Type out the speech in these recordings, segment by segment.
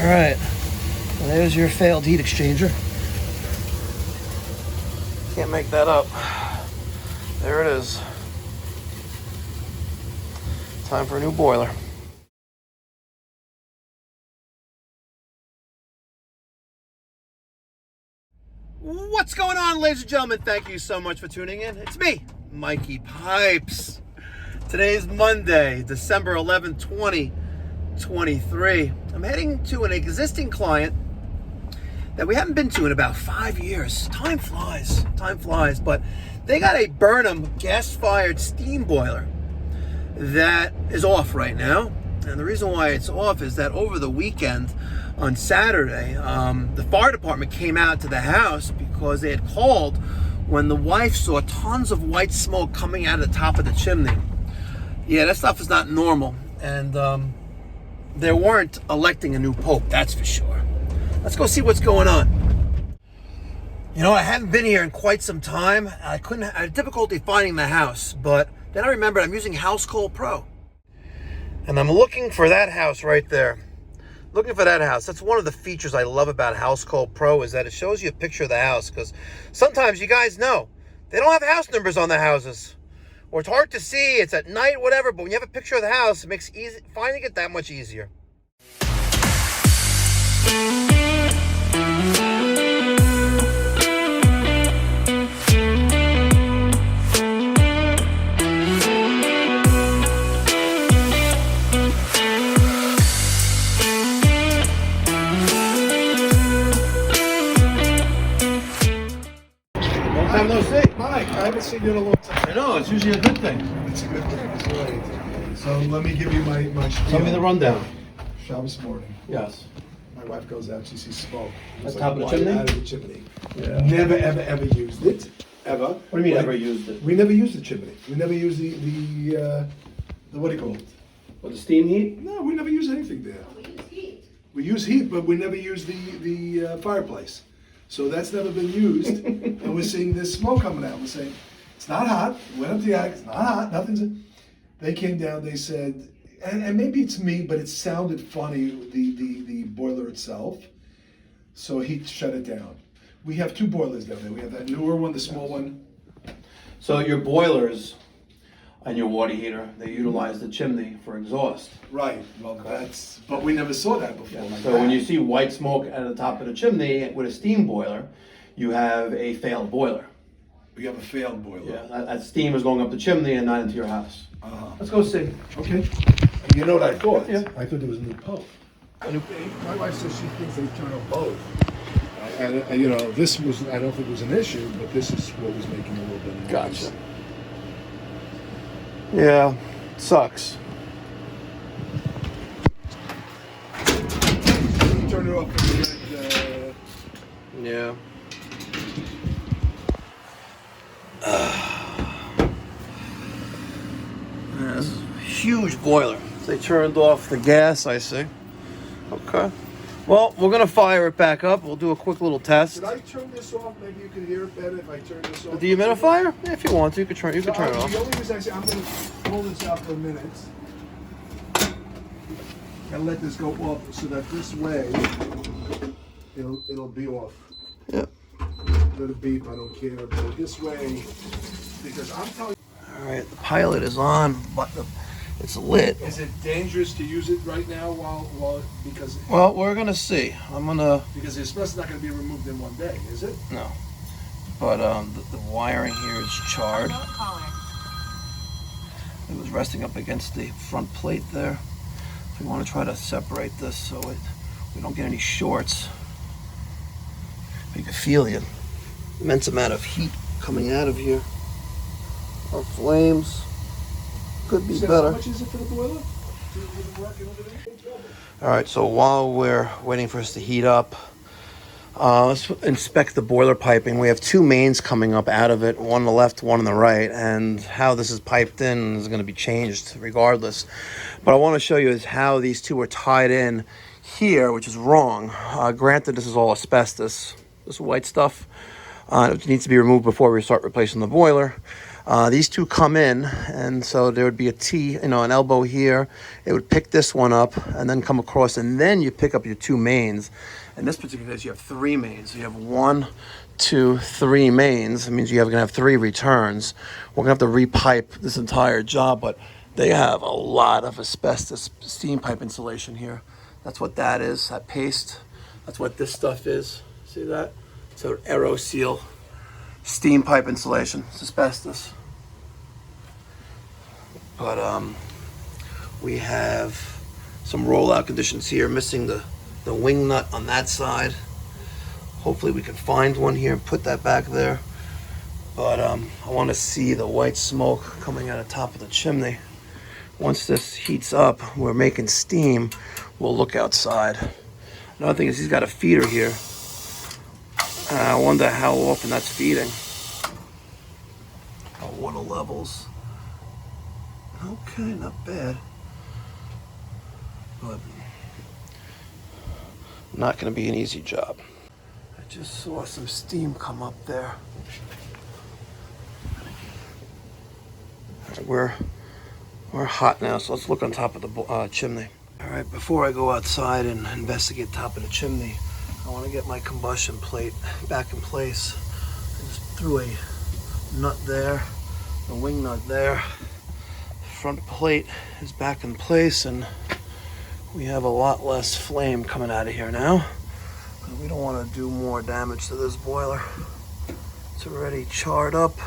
All right, well, there's your failed heat exchanger. Can't make that up. There it is. Time for a new boiler. What's going on, ladies and gentlemen? Thank you so much for tuning in. It's me, Mikey Pipes. Today is Monday, December 11th, 2023. I'm heading to an existing client that we haven't been to in about 5 years. Time flies, but they got a Burnham gas-fired steam boiler that is off right now. And the reason why it's off is that over the weekend, on Saturday, the fire department came out to the house because they had called when the wife saw tons of white smoke coming out of the top of the chimney. Yeah, that stuff is not normal. And they weren't electing a new pope, that's for sure. Let's go see what's going on. You know, I haven't been here in quite some time. I had difficulty finding the house, but then I remembered I'm using House Call Pro. And I'm looking for that house right there. Looking for that house. That's one of the features I love about House Call Pro, is that it shows you a picture of the house, because sometimes, you guys know, they don't have house numbers on the houses. Or it's hard to see, it's at night, whatever, but when you have a picture of the house, it makes finding it that much easier. No, Mike, I haven't seen you in a long time. I know, it's usually a good thing. It's a good thing. That's right. So let me give you my spiel. Tell me the rundown. Shabbos morning. Yes. My wife goes out, she sees smoke. At the top of the chimney? Out of the chimney. Yeah. Never, ever used it. Ever. What do you mean, ever used it? We never used the chimney. We never used the what do you call it? What, the steam heat? No, we never use anything there. We use heat, but we never use the fireplace. So that's never been used, and we're seeing this smoke coming out. We're saying, it's not hot. We went up to the attic, it's not hot, nothing's. They came down, they said, and maybe it's me, but it sounded funny, the boiler itself. So he shut it down. We have two boilers down there. We have that newer one, the small one. So your boilers and your water heater, they utilize the chimney for exhaust. Right, well but we never saw that before. Yeah. So when you see white smoke at the top of the chimney with a steam boiler, you have a failed boiler. We have a failed boiler. Yeah, that steam is going up the chimney and not into your house. Let's go see. Okay. You know what I thought? Yeah. I thought there was a new pope. My wife says she thinks they turn on both. And you know, this was, I don't think it was an issue, but this is what was making a little bit of noise. Gotcha. Yeah, sucks. Turn it off. Yeah. This is a huge boiler. They turned off the gas, I see. Okay. Well, we're gonna fire it back up. We'll do a quick little test. Should I turn this off? Maybe you can hear it better if I turn this off. The humidifier? Yeah, if you want to, you can turn it off. The only reason I say I'm gonna pull this out for a minute and let this go off so that this way it'll be off. Yep. Let it beep, I don't care. But this way, because I'm telling you. All right, the pilot is on, but it's lit. Is it dangerous to use it right now because? Well, we're gonna see. Because the espresso's not gonna be removed in one day, is it? No. But the wiring here is charred. It was resting up against the front plate there. So we want to try to separate this so we don't get any shorts. You can feel the immense amount of heat coming out of here. Our flames could be better. How much is it for the boiler? All right, so while we're waiting for us to heat up, let's inspect the boiler piping. We have two mains coming up out of it, one on the left, one on the right, and how this is piped in is going to be changed regardless. But I want to show you is how these two are tied in here, which is wrong. Granted, this is all asbestos, this white stuff. It needs to be removed before we start replacing the boiler. These two come in, and so there would be a T, an elbow here. It would pick this one up and then come across, and then you pick up your two mains. In this particular case, you have three mains. So you have 1, 2, 3 mains. It means you're going to have 3 returns. We're going to have to repipe this entire job, but they have a lot of asbestos steam pipe insulation here. That's what that is, that paste. That's what this stuff is. See that? It's an Aero Seal steam pipe insulation. It's asbestos. But we have some rollout conditions here, missing the wing nut on that side. Hopefully we can find one here and put that back there. But I want to see the white smoke coming out of the top of the chimney. Once this heats up, we're making steam, we'll look outside. Another thing is he's got a feeder here. I wonder how often that's feeding. Water levels. Okay, not bad. But not going to be an easy job. I just saw some steam come up there. We're hot now, so let's look on top of the chimney. All right, before I go outside and investigate top of the chimney, I want to get my combustion plate back in place. I just threw a nut there, a wing nut there. Front plate is back in place, and we have a lot less flame coming out of here now. We don't want to do more damage to this boiler. It's already charred up,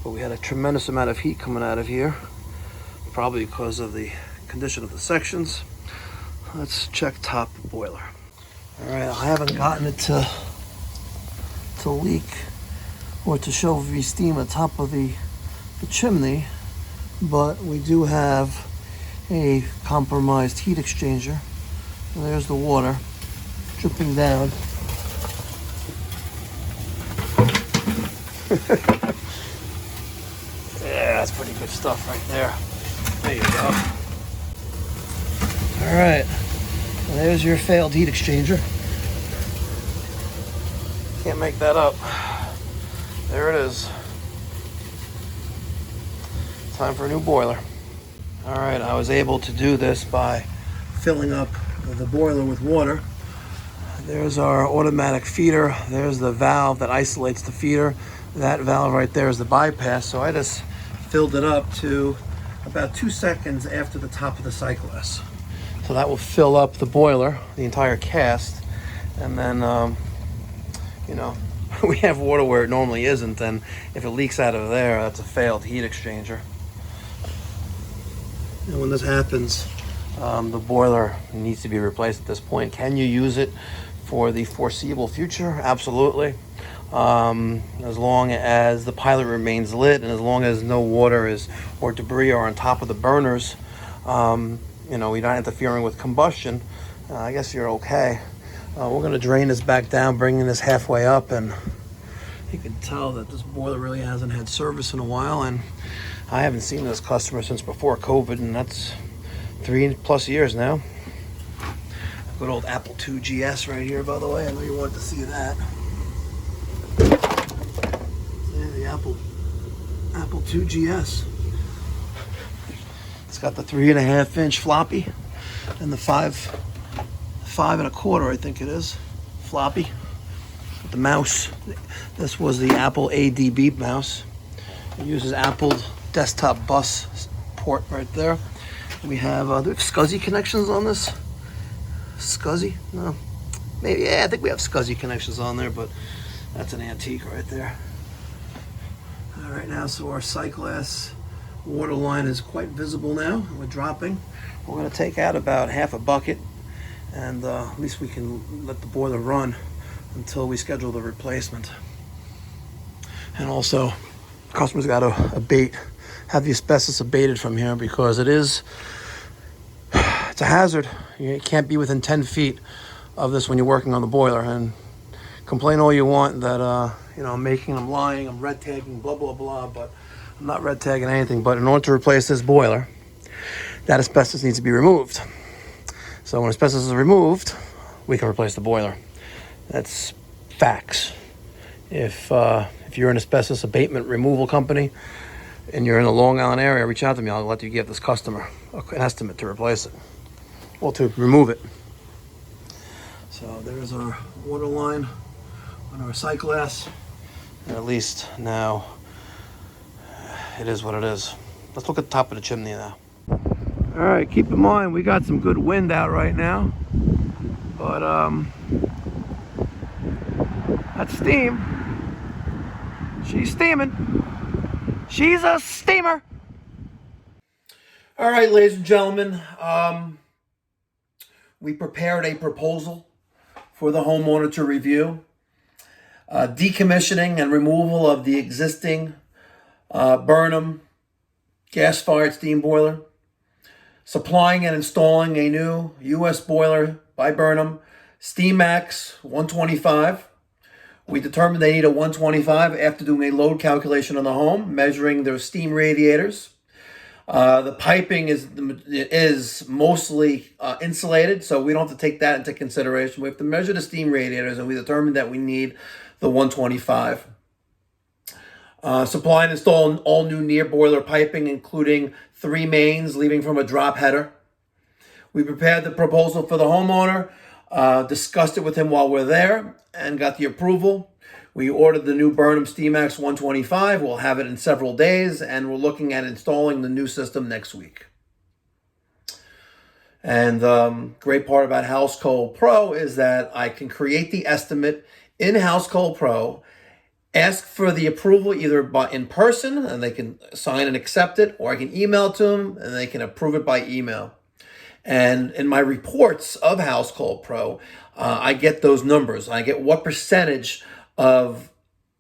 but we had a tremendous amount of heat coming out of here, probably because of the condition of the sections. Let's check top boiler. All right, I haven't gotten it to leak or to show the steam on top of the chimney, but we do have a compromised heat exchanger. And there's the water dripping down. Yeah, that's pretty good stuff right there. There you go. All right, well, there's your failed heat exchanger. Can't make that up. There it is. Time for a new boiler. All right, I was able to do this by filling up the boiler with water. There's our automatic feeder. There's the valve that isolates the feeder. That valve right there is the bypass. So I just filled it up to about 2 seconds after the top of the cyclist. So that will fill up the boiler, the entire cast. And then, we have water where it normally isn't. And if it leaks out of there, that's a failed heat exchanger. And when this happens, the boiler needs to be replaced at this point. Can you use it for the foreseeable future? Absolutely. As long as the pilot remains lit and as long as no water or debris are on top of the burners, we're not interfering with combustion, I guess you're okay. We're going to drain this back down, bringing this halfway up, and you can tell that this boiler really hasn't had service in a while, and I haven't seen this customer since before COVID, and that's 3+ years now. Good old Apple II GS right here, by the way. I know you wanted to see that. Yeah, the Apple II GS. It's got the 3.5-inch floppy and the 5 1/4, I think it is, floppy. With the mouse. This was the Apple ADB mouse. It uses Apple desktop bus port right there. We have SCSI connections on this. SCSI? No. Maybe, yeah, I think we have SCSI connections on there, but that's an antique right there. All right, now, so our Cyclass water line is quite visible now. We're dropping. We're going to take out about half a bucket, and at least we can let the boiler run until we schedule the replacement. And also, customers got to have the asbestos abated from here, because it's a hazard. You can't be within 10 feet of this when you're working on the boiler. And complain all you want that I'm making, I'm lying, I'm red tagging, blah blah blah, but I'm not red tagging anything. But in order to replace this boiler, that asbestos needs to be removed. So when asbestos is removed, we can replace the boiler. That's facts. If you're an asbestos abatement removal company and you're in the Long Island area, reach out to me. I'll let you give this customer an estimate to replace it. Well, to remove it. So there's our water line on our sight glass. And at least now it is what it is. Let's look at the top of the chimney now. All right, keep in mind we got some good wind out right now, but that's steam. She's steaming. She's a steamer. All right, ladies and gentlemen, we prepared a proposal for the homeowner to review. Decommissioning and removal of the existing Burnham gas-fired steam boiler. Supplying and installing a new U.S. boiler by Burnham, SteamMax 125. We determined they need a 125 after doing a load calculation on the home, measuring their steam radiators. The piping is mostly insulated, so we don't have to take that into consideration. We have to measure the steam radiators, and we determined that we need the 125. Supply and install all new near boiler piping, including 3 mains leaving from a drop header. We prepared the proposal for the homeowner, discussed it with him while we're there, and got the approval. We ordered the new Burnham SteamMax 125. We'll have it in several days, and we're looking at installing the new system next week. And great part about Housecold Pro is that I can create the estimate in Housecold Pro, ask for the approval either in person, and they can sign and accept it, or I can email it to them, and they can approve it by email. And in my reports of Housecold Pro, I get those numbers. I get what percentage of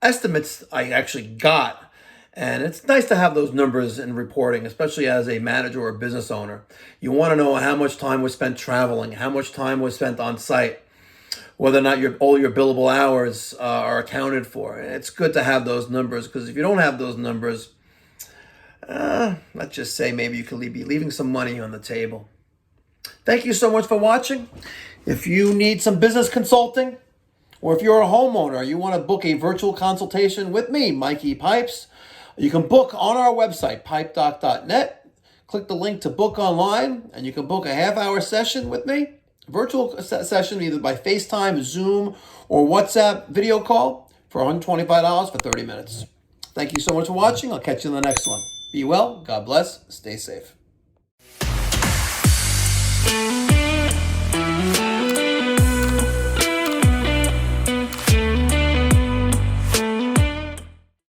estimates I actually got. And it's nice to have those numbers in reporting, especially as a manager or a business owner. You want to know how much time was spent traveling, how much time was spent on site, whether or not all your billable hours are accounted for. It's good to have those numbers, because if you don't have those numbers, let's just say maybe you could be leaving some money on the table. Thank you so much for watching. If you need some business consulting, or if you're a homeowner, you want to book a virtual consultation with me, Mikey Pipes, you can book on our website, pipedoc.net. Click the link to book online, and you can book a half-hour session with me, virtual session either by FaceTime, Zoom, or WhatsApp video call for $125 for 30 minutes. Thank you so much for watching. I'll catch you in the next one. Be well, God bless, stay safe.